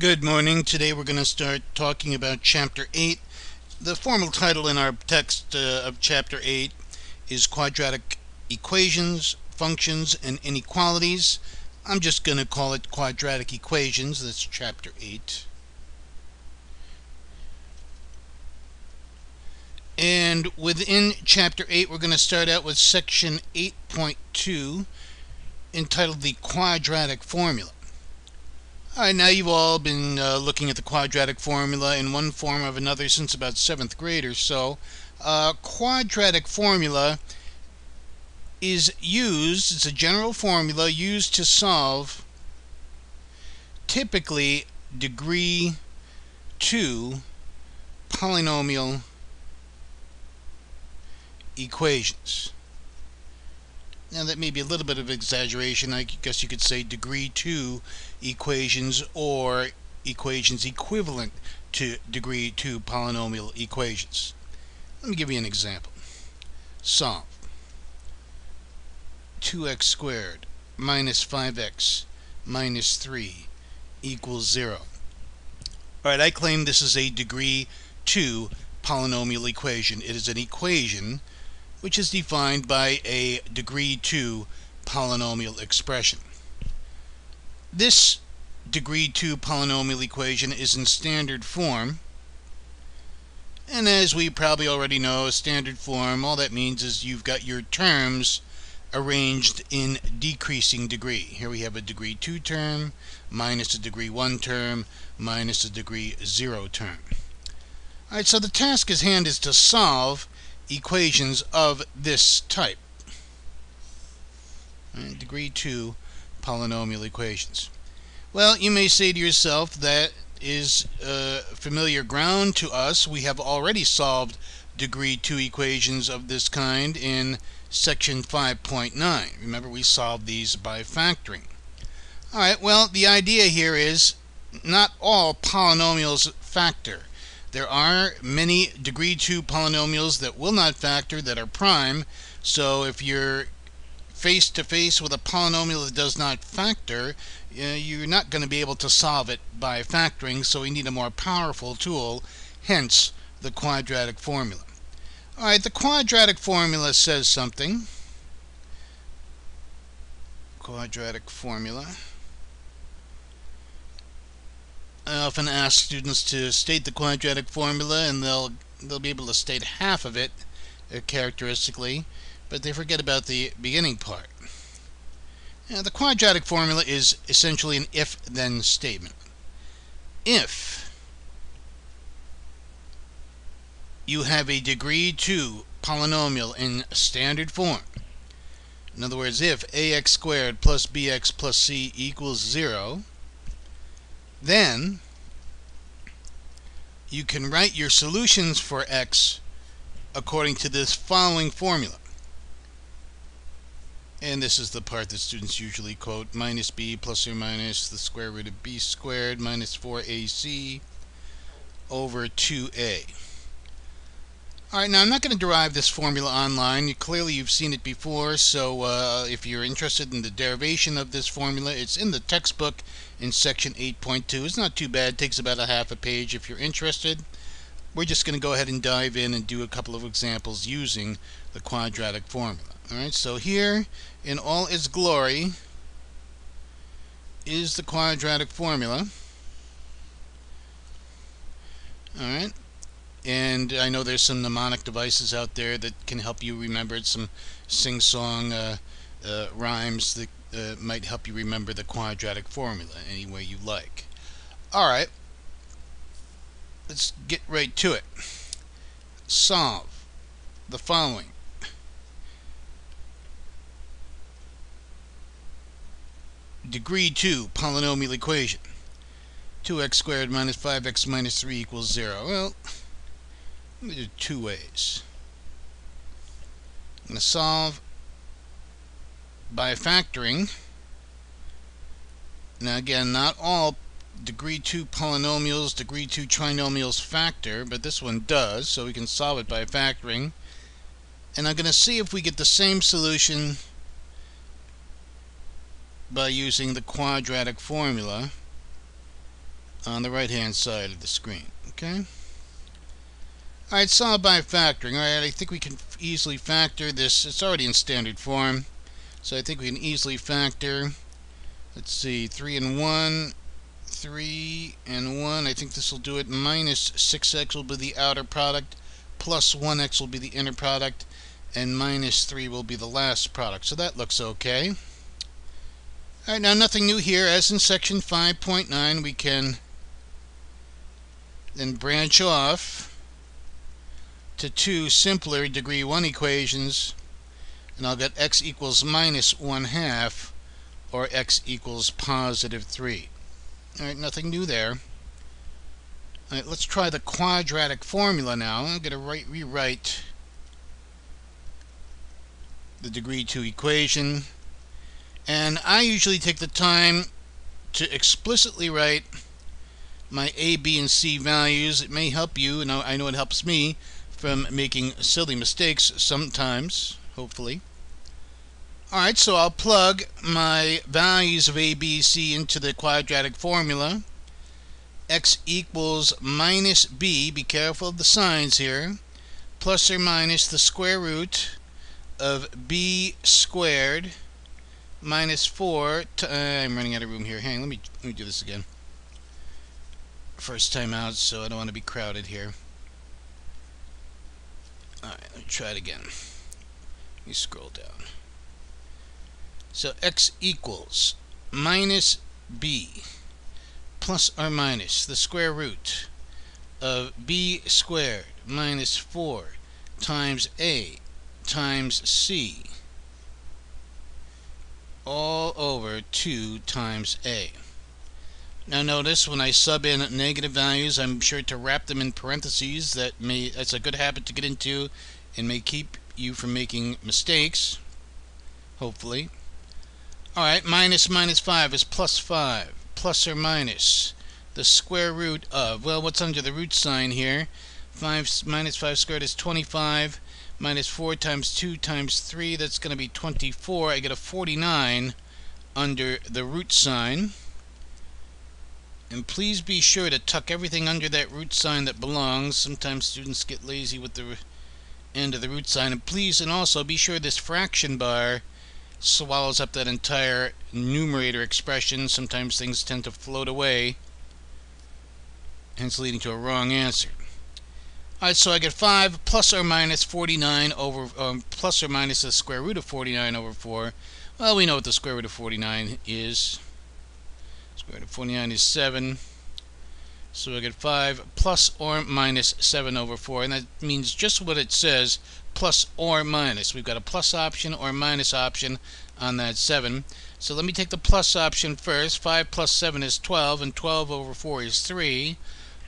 Good morning. Today we're going to start talking about Chapter 8. The formal title in our text of Chapter 8 is Quadratic Equations, Functions, and Inequalities. I'm just going to call it Quadratic Equations. That's Chapter 8. And within Chapter 8, we're going to start out with Section 8.2, entitled the Quadratic Formula. Alright, now you've all been looking at the quadratic formula in one form or another since about 7th grade or so. Quadratic formula is used, it's a general formula used to solve typically degree 2 polynomial equations. Now that may be a little bit of exaggeration. I guess you could say degree 2 equations or equations equivalent to degree 2 polynomial equations. Let me give you an example. Solve 2x squared minus 5x minus 3 equals 0. Alright, I claim this is a degree 2 polynomial equation. It is an equation which is defined by a degree 2 polynomial expression. This degree 2 polynomial equation is in standard form, and as we probably already know, standard form, all that means is you've got your terms arranged in decreasing degree. Here we have a degree 2 term, minus a degree 1 term, minus a degree 0 term. Alright, so the task at hand is to solve equations of this type. Degree 2 polynomial equations. Well, you may say to yourself, that is familiar ground to us. We have already solved degree 2 equations of this kind in section 5.9. Remember, we solved these by factoring. Alright, well, the idea here is not all polynomials factor. There are many degree 2 polynomials that will not factor, that are prime. So if you're face to face with a polynomial that does not factor, you're not going to be able to solve it by factoring, so we need a more powerful tool, hence the quadratic formula. Alright, the quadratic formula says something. Quadratic formula. I often ask students to state the quadratic formula, and they'll be able to state half of it characteristically, but they forget about the beginning part. Now, the quadratic formula is essentially an if-then statement. If you have a degree 2 polynomial in standard form, in other words, if ax squared plus bx plus c equals 0, then you can write your solutions for x according to this following formula. And this is the part that students usually quote: minus b plus or minus the square root of b squared minus 4ac over 2a. Alright, now I'm not going to derive this formula online. Clearly you've seen it before, so if you're interested in the derivation of this formula, it's in the textbook in section 8.2. It's not too bad. It takes about a half a page if you're interested. We're just going to go ahead and dive in and do a couple of examples using the quadratic formula. Alright, so here in all its glory is the quadratic formula. Alright. And I know there's some mnemonic devices out there that can help you remember it, some sing-song rhymes that might help you remember the quadratic formula any way you like. Alright, let's get right to it. Solve the following. Degree 2 polynomial equation. 2x squared minus 5x minus 3 equals 0. Well, let me do two ways. I'm going to solve by factoring. Now again, not all degree 2 polynomials, degree 2 trinomials factor, but this one does, so we can solve it by factoring. And I'm going to see if we get the same solution by using the quadratic formula on the right hand side of the screen. Okay? Alright, solve by factoring. Alright, I think we can easily factor this. It's already in standard form, so I think we can easily factor. Let's see, 3 and 1, 3 and 1. I think this will do it. Minus 6x will be the outer product, plus 1x will be the inner product, and minus 3 will be the last product. So that looks okay. Alright, now nothing new here. As in section 5.9, we can then branch off to two simpler degree 1 equations, and I'll get x equals minus 1/2 or x equals positive 3. Alright, nothing new there. Alright, let's try the quadratic formula now. I'm going to rewrite the degree 2 equation, and I usually take the time to explicitly write my a, b, and c values. It may help you, and I know it helps me from making silly mistakes sometimes, hopefully. Alright, so I'll plug my values of a, b, c into the quadratic formula. X equals minus b, be careful of the signs here, plus or minus the square root of b squared minus 4. I'm running out of room here. Hang on, let me do this again. First time out, so I don't want to be crowded here. Alright, let me try it again. Let me scroll down. So x equals minus b plus or minus the square root of b squared minus 4 times a times c all over 2 times a. Now notice when I sub in negative values, I'm sure to wrap them in parentheses. That's a good habit to get into and may keep you from making mistakes, hopefully. Alright, minus 5 is plus 5, plus or minus the square root of, well, what's under the root sign here? Minus 5 squared is 25, minus 4 times 2 times 3, that's going to be 24. I get a 49 under the root sign. And please be sure to tuck everything under that root sign that belongs. Sometimes students get lazy with the end of the root sign. And also be sure this fraction bar swallows up that entire numerator expression. Sometimes things tend to float away, hence leading to a wrong answer. Alright, so I get 5 plus or minus 49 over, plus or minus the square root of 49 over 4. Well, we know what the square root of 49 is. Square root of 49 is 7. So I get 5 plus or minus 7 over 4. And that means just what it says, plus or minus. We've got a plus option or minus option on that 7. So let me take the plus option first. 5 plus 7 is 12, and 12 over 4 is 3.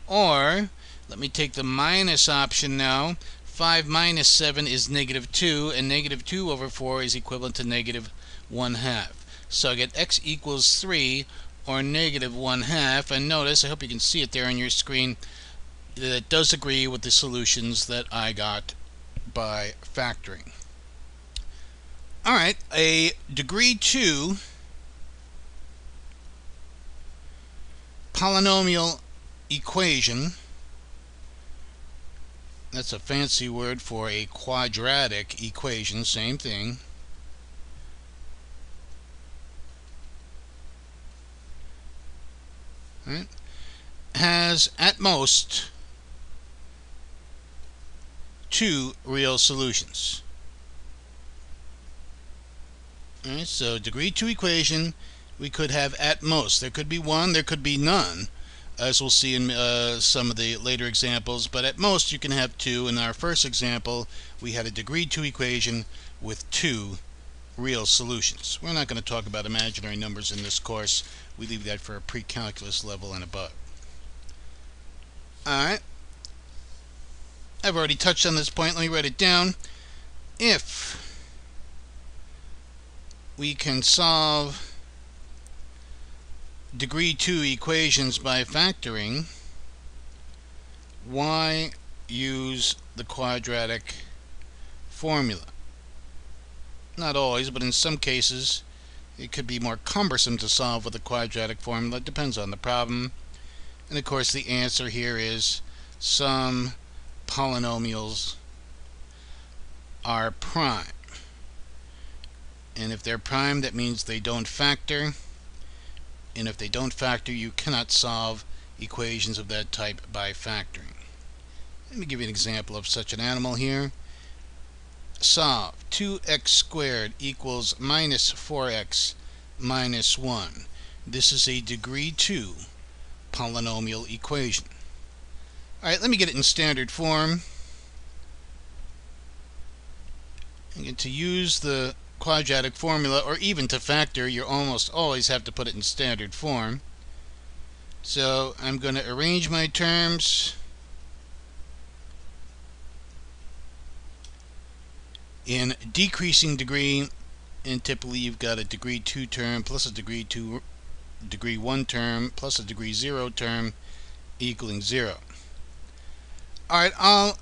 Or, let me take the minus option now. 5 minus 7 is negative 2, and negative 2 over 4 is equivalent to negative 1/2. So I get x equals 3, or negative 1/2, and notice, I hope you can see it there on your screen, that it does agree with the solutions that I got by factoring. Alright, a degree 2 polynomial equation, that's a fancy word for a quadratic equation, same thing. Right, has at most 2 real solutions. Alright, so degree 2 equation, we could have at most. There could be 1, there could be none, as we'll see in some of the later examples, but at most you can have 2. In our first example, we had a degree 2 equation with 2 real solutions. We're not going to talk about imaginary numbers in this course. We leave that for a pre-calculus level and above. Alright. I've already touched on this point. Let me write it down. If we can solve degree 2 equations by factoring, why use the quadratic formula? Not always, but in some cases it could be more cumbersome to solve with a quadratic formula. It depends on the problem. And of course the answer here is some polynomials are prime. And if they're prime, that means they don't factor. And if they don't factor, you cannot solve equations of that type by factoring. Let me give you an example of such an animal here. Solve 2x squared equals minus 4x minus 1. This is a degree 2 polynomial equation. Alright, let me get it in standard form. And to use the quadratic formula, or even to factor, you almost always have to put it in standard form. So I'm going to arrange my terms in decreasing degree, and typically you've got a degree 2 term plus a degree 1 term plus a degree 0 term equaling 0. Alright, I'll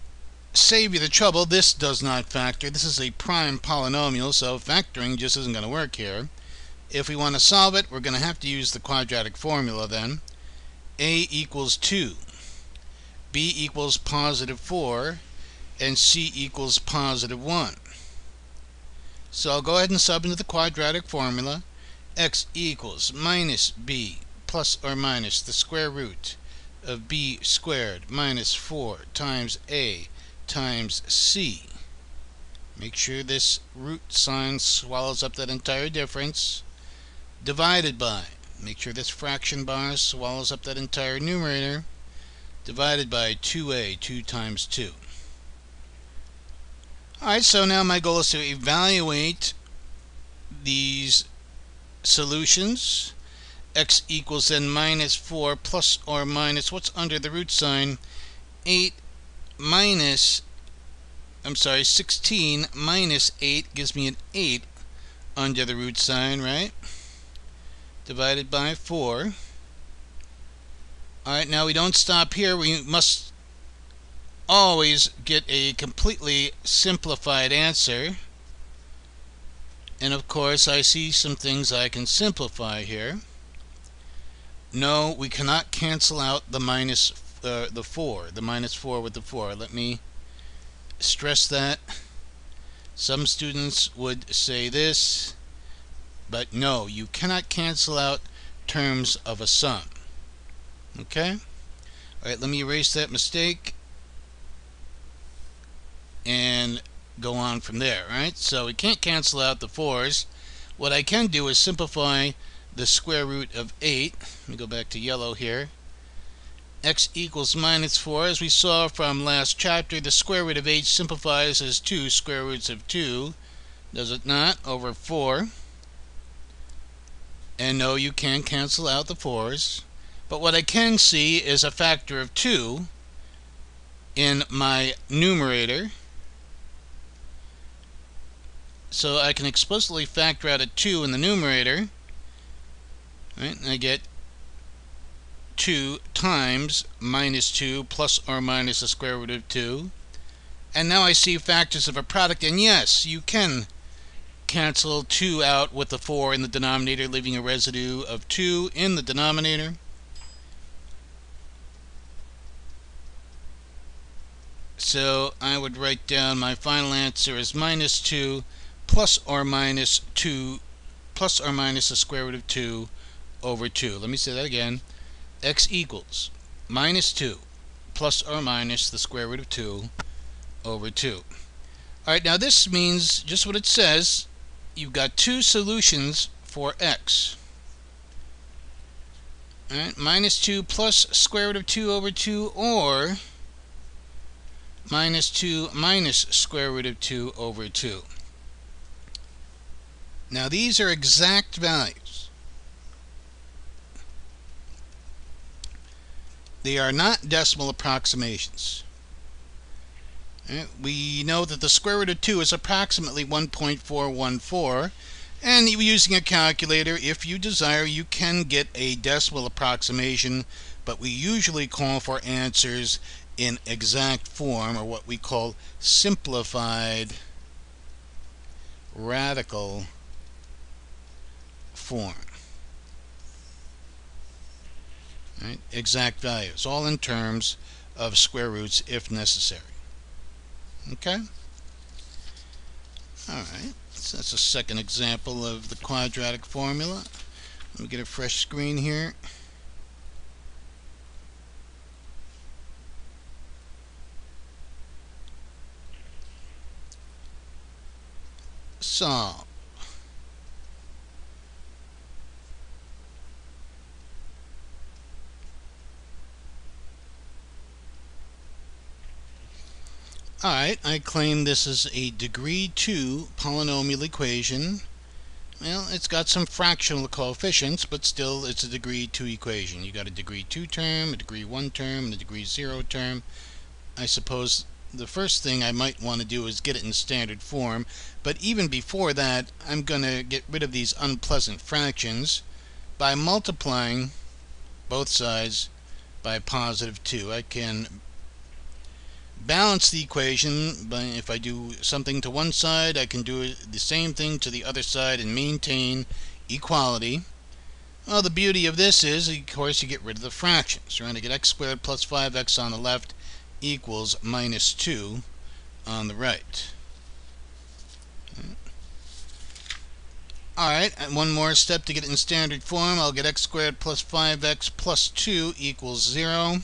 save you the trouble. This does not factor. This is a prime polynomial, so factoring just isn't going to work here. If we want to solve it, we're going to have to use the quadratic formula then. A equals 2, B equals positive 4, and C equals positive 1. So I'll go ahead and sub into the quadratic formula. X equals minus B plus or minus the square root of B squared minus 4 times A times C. Make sure this root sign swallows up that entire difference. Divided by, make sure this fraction bar swallows up that entire numerator. Divided by 2a, 2 times 2. Alright, so now my goal is to evaluate these solutions. X equals then minus 4 plus or minus, what's under the root sign? 16 minus 8 gives me an 8 under the root sign, right? Divided by 4. Alright, now we don't stop here. We must always get a completely simplified answer. And of course, I see some things I can simplify here. No, we cannot cancel out the minus the 4, the minus 4 with the 4. Let me stress that. Some students would say this, but no, you cannot cancel out terms of a sum. Okay? Alright, let me erase that mistake and go on from there. Right? So we can't cancel out the 4's. What I can do is simplify the square root of 8. Let me go back to yellow here. X equals minus 4. As we saw from last chapter, the square root of 8 simplifies as 2 square roots of 2. Does it not? Over 4. And no, you can't cancel out the 4's. But what I can see is a factor of 2 in my numerator. So I can explicitly factor out a 2 in the numerator. Right? And I get 2 times minus 2 plus or minus the square root of 2. And now I see factors of a product, and yes, you can cancel 2 out with the 4 in the denominator, leaving a residue of 2 in the denominator. So I would write down my final answer as minus 2 plus or minus the square root of 2 over 2. Let me say that again. X equals minus 2 plus or minus the square root of 2 over 2. Alright, now this means just what it says. You've got two solutions for x. Alright, minus 2 plus square root of 2 over 2, or minus 2 minus square root of 2 over 2. Now these are exact values. They are not decimal approximations. Right? We know that the square root of 2 is approximately 1.414, and using a calculator, if you desire, you can get a decimal approximation, but we usually call for answers in exact form, or what we call simplified radical form. Right? Exact values, all in terms of square roots if necessary. Okay? Alright, so that's a second example of the quadratic formula. Let me get a fresh screen here. Solve. Alright, I claim this is a degree 2 polynomial equation. Well, it's got some fractional coefficients, but still it's a degree 2 equation. You got a degree 2 term, a degree 1 term, and a degree 0 term. I suppose the first thing I might want to do is get it in standard form, but even before that, I'm going to get rid of these unpleasant fractions by multiplying both sides by positive 2. I can balance the equation, but if I do something to one side, I can do the same thing to the other side and maintain equality. Well, the beauty of this is, of course, you get rid of the fractions. Right? I get x squared plus 5x on the left equals minus 2 on the right. Alright, and one more step to get it in standard form. I'll get x squared plus 5x plus 2 equals 0.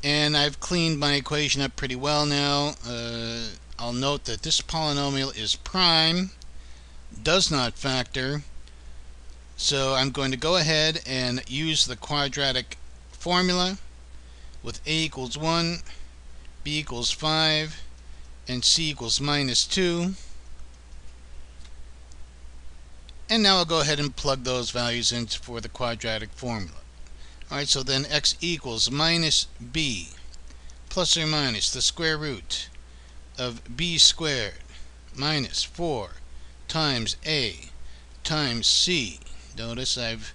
And I've cleaned my equation up pretty well now. I'll note that this polynomial is prime, does not factor. So I'm going to go ahead and use the quadratic formula with a equals 1, b equals 5, and c equals minus 2. And now I'll go ahead and plug those values in for the quadratic formula. Alright, so then x equals minus b plus or minus the square root of b squared minus 4 times a times c. Notice I've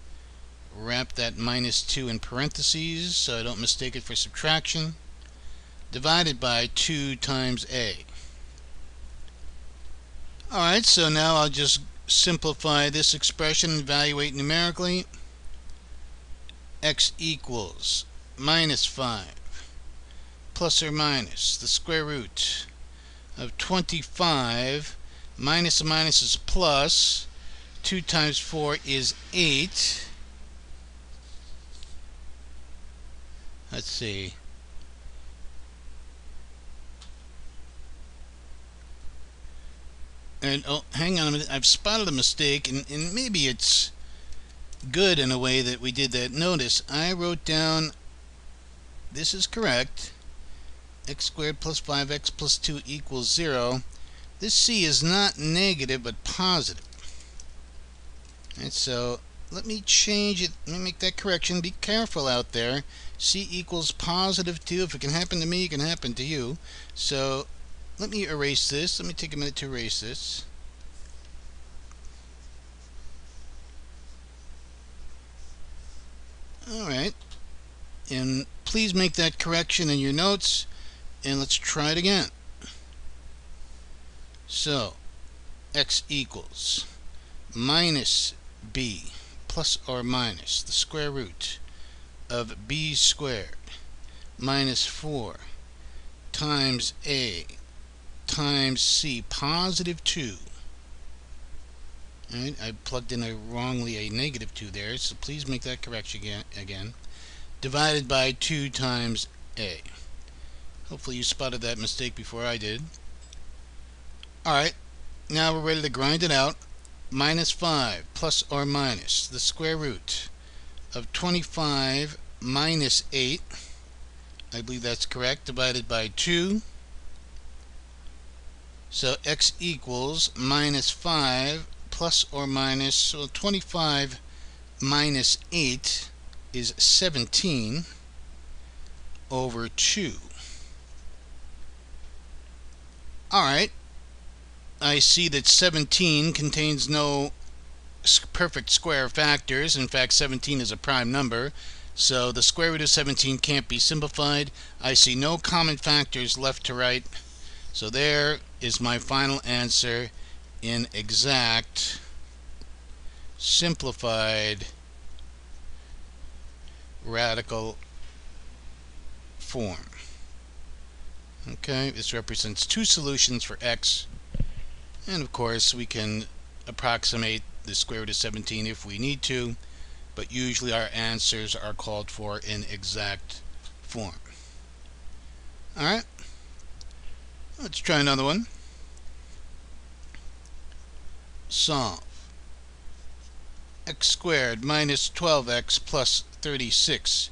wrapped that minus 2 in parentheses so I don't mistake it for subtraction, divided by 2 times a. Alright, so now I'll just simplify this expression and evaluate numerically. X equals minus 5 plus or minus the square root of 25 minus a minus is plus, 2 times 4 is 8. Let's see. And oh, hang on a minute, I've spotted a mistake, and maybe it's good in a way that we did that. Notice I wrote down, this is correct, x squared plus 5x plus 2 equals 0. This c is not negative but positive. And so let me change it, let me make that correction. Be careful out there. C equals positive 2. If it can happen to me, it can happen to you. So let me erase this. Let me take a minute to erase this. Alright, and please make that correction in your notes, and let's try it again. So, x equals minus b plus or minus the square root of b squared minus 4 times a times c, positive 2. Right, I plugged in wrongly a negative 2 there, so please make that correction again. Divided by 2 times a. Hopefully you spotted that mistake before I did. Alright, now we're ready to grind it out. Minus 5 plus or minus the square root of 25 minus 8. I believe that's correct. Divided by 2. So x equals minus 5 plus or minus, so 25 minus 8 is 17 over 2. Alright, I see that 17 contains no perfect square factors. In fact, 17 is a prime number, so the square root of 17 can't be simplified. I see no common factors left to right, so there is my final answer in exact, simplified radical form. Okay, this represents two solutions for x, and of course we can approximate the square root of 17 if we need to, but usually our answers are called for in exact form. Alright, let's try another one. Solve. X squared minus 12x plus 36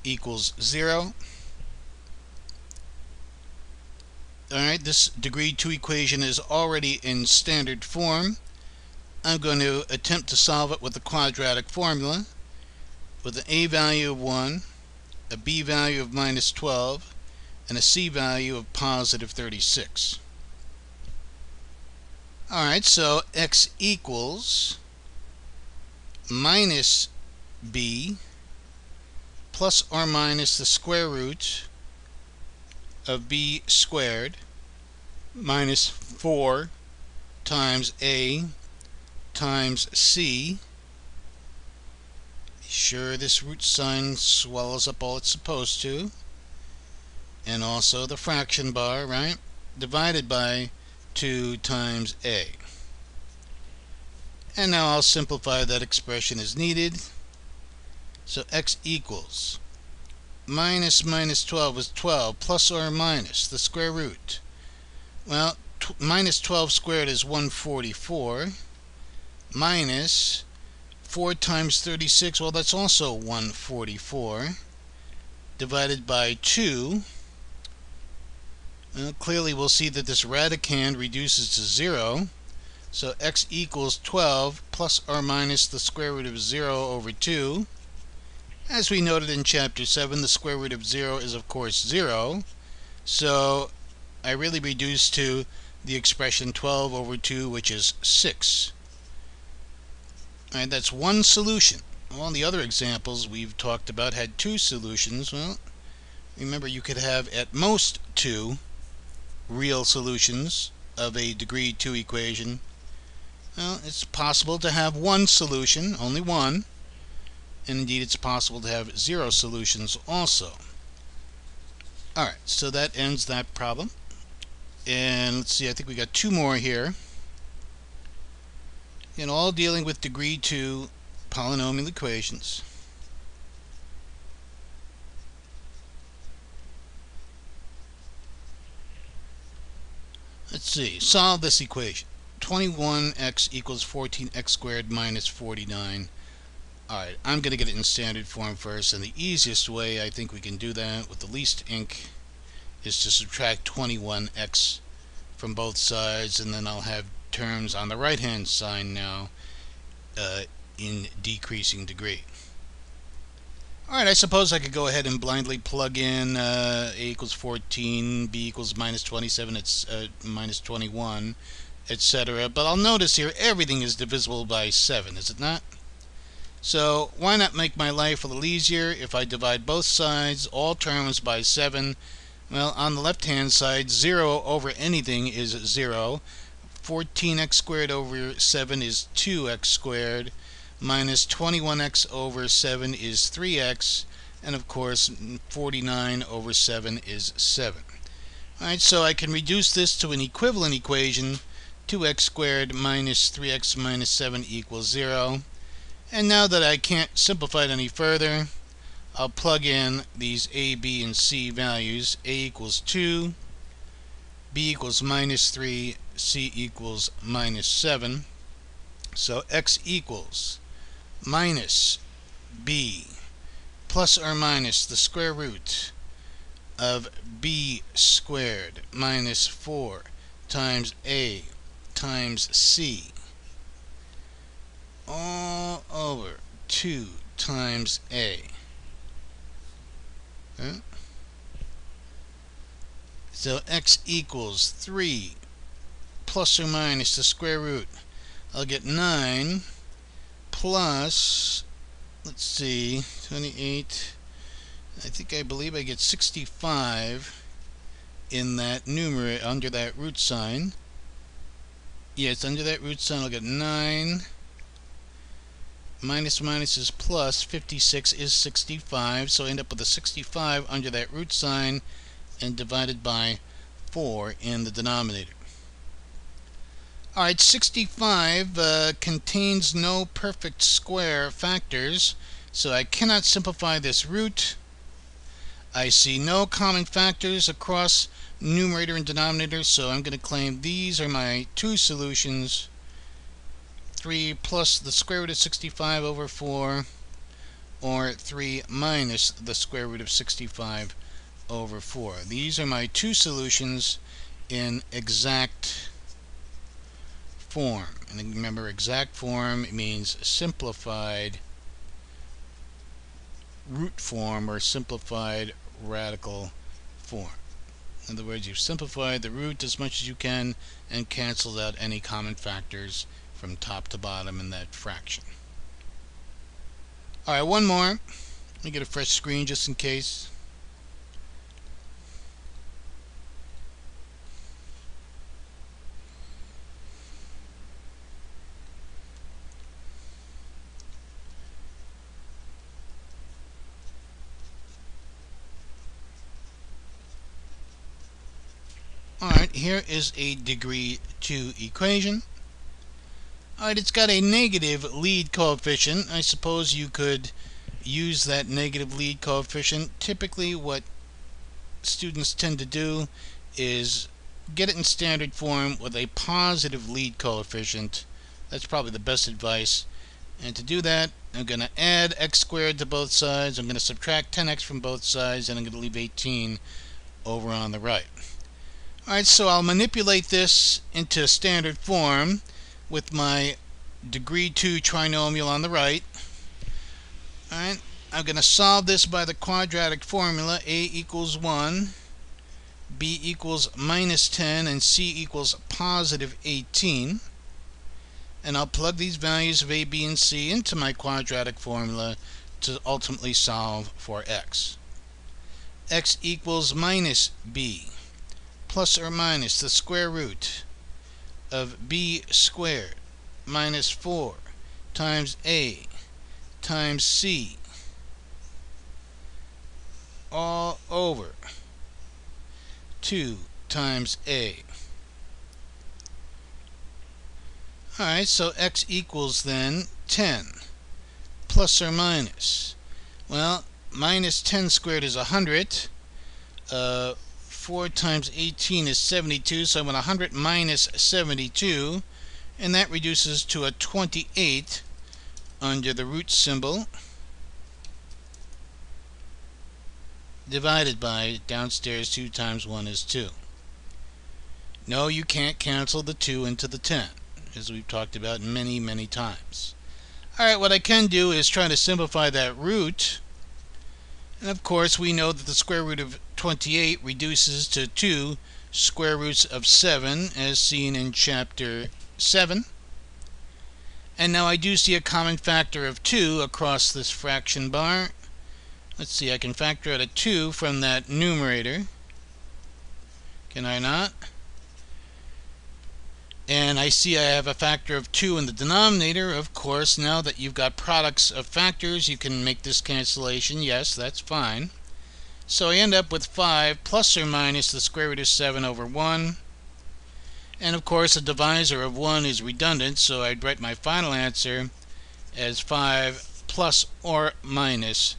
equals 0. Alright, this degree 2 equation is already in standard form. I'm going to attempt to solve it with the quadratic formula with an a value of 1, a b value of minus 12, and a c value of positive 36. Alright, so x equals minus b plus or minus the square root of b squared minus 4 times a times c. Be sure this root sign swallows up all it's supposed to. And also the fraction bar, right? Divided by 2 times a. And now I'll simplify that expression as needed. So x equals minus 12 is 12 plus or minus the square root. Well, minus 12 squared is 144 minus 4 times 36, well, that's also 144 divided by 2. Well, clearly we'll see that this radicand reduces to 0. So x equals 12 plus or minus the square root of 0 over 2. As we noted in chapter 7, the square root of 0 is of course 0. So I really reduce to the expression 12 over 2, which is 6. Alright, that's one solution. All the other examples we've talked about had two solutions. Well, remember, you could have at most two real solutions of a degree 2 equation. Well, it's possible to have one solution, only one, and indeed it's possible to have 0 solutions also. Alright, so that ends that problem. And let's see, I think we got two more here. And all dealing with degree 2 polynomial equations. Let's see, solve this equation. 21x equals 14x squared minus 49. Alright, I'm going to get it in standard form first, and the easiest way I think we can do that with the least ink is to subtract 21x from both sides, and then I'll have terms on the right hand side now in decreasing degree. Alright, I suppose I could go ahead and blindly plug in a equals 14, b equals minus 27, it's minus 21, etc. But I'll notice here everything is divisible by 7, is it not? So why not make my life a little easier if I divide both sides, all terms, by 7? Well, on the left hand side, 0 over anything is 0. 14x squared over 7 is 2x squared, minus 21x over 7 is 3x, and of course 49 over 7 is 7. Alright, so I can reduce this to an equivalent equation. 2x squared minus 3x minus 7 equals 0. And now that I can't simplify it any further, I'll plug in these a, b, and c values. A equals 2, b equals minus 3, c equals minus 7. So x equals minus b plus or minus the square root of b squared minus 4 times a times c all over 2 times a. So x equals 3 plus or minus the square root. I'll get 9 plus, let's see, 28. I believe I get 65 in that numerator under that root sign. Yes, under that root sign I'll get 9 Minus minus is plus. 56 is 65, so I end up with a 65 under that root sign and divided by 4 in the denominator. Alright, 65 contains no perfect square factors, so I cannot simplify this root. I see no common factors across numerator and denominator, so I'm going to claim these are my two solutions. 3 plus the square root of 65 over 4, or 3 minus the square root of 65 over 4. These are my two solutions in exact form. And remember, exact form means simplified root form or simplified radical form. In other words, you've simplified the root as much as you can and canceled out any common factors from top to bottom in that fraction. Alright, one more. Let me get a fresh screen just in case. Alright, here is a degree 2 equation. Alright, it's got a negative lead coefficient. I suppose you could use that negative lead coefficient. Typically what students tend to do is get it in standard form with a positive lead coefficient. That's probably the best advice. And to do that, I'm going to add x squared to both sides. I'm going to subtract 10x from both sides, and I'm going to leave 18 over on the right. Alright, so I'll manipulate this into standard form with my degree 2 trinomial on the right. Alright, I'm going to solve this by the quadratic formula. A equals 1, B equals minus 10, and C equals positive 18. And I'll plug these values of A, B, and C into my quadratic formula to ultimately solve for x. X equals minus B plus or minus the square root of b squared minus 4 times a times c all over 2 times a. Alright, so x equals then 10 plus or minus. Well, minus 10 squared is 100. 4 times 18 is 72, so I'm at 100 minus 72, and that reduces to a 28 under the root symbol, divided by downstairs 2 times 1 is 2. No, you can't cancel the 2 into the 10, as we've talked about many, many times. Alright, what I can do is try to simplify that root. And of course, we know that the square root of 28 reduces to 2 square roots of 7, as seen in chapter 7. And now I do see a common factor of 2 across this fraction bar. Let's see, I can factor out a 2 from that numerator. Can I not? And I see I have a factor of 2 in the denominator. Of course, now that you've got products of factors, you can make this cancellation. Yes, that's fine. So I end up with 5 plus or minus the square root of 7 over 1. And of course, a divisor of 1 is redundant, so I'd write my final answer as 5 plus or minus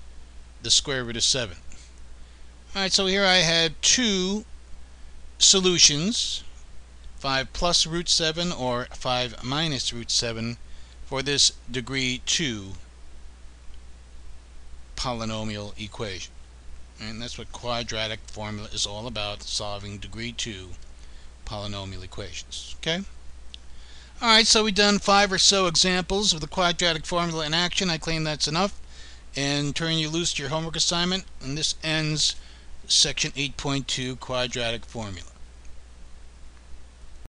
the square root of 7. Alright, so here I had two solutions. 5 plus root 7 or 5 minus root 7 for this degree 2 polynomial equation. And that's what quadratic formula is all about, solving degree 2 polynomial equations. Okay? Alright, so we've done 5 or so examples of the quadratic formula in action. I claim that's enough. And turn you loose to your homework assignment. And this ends section 8.2 quadratic formula.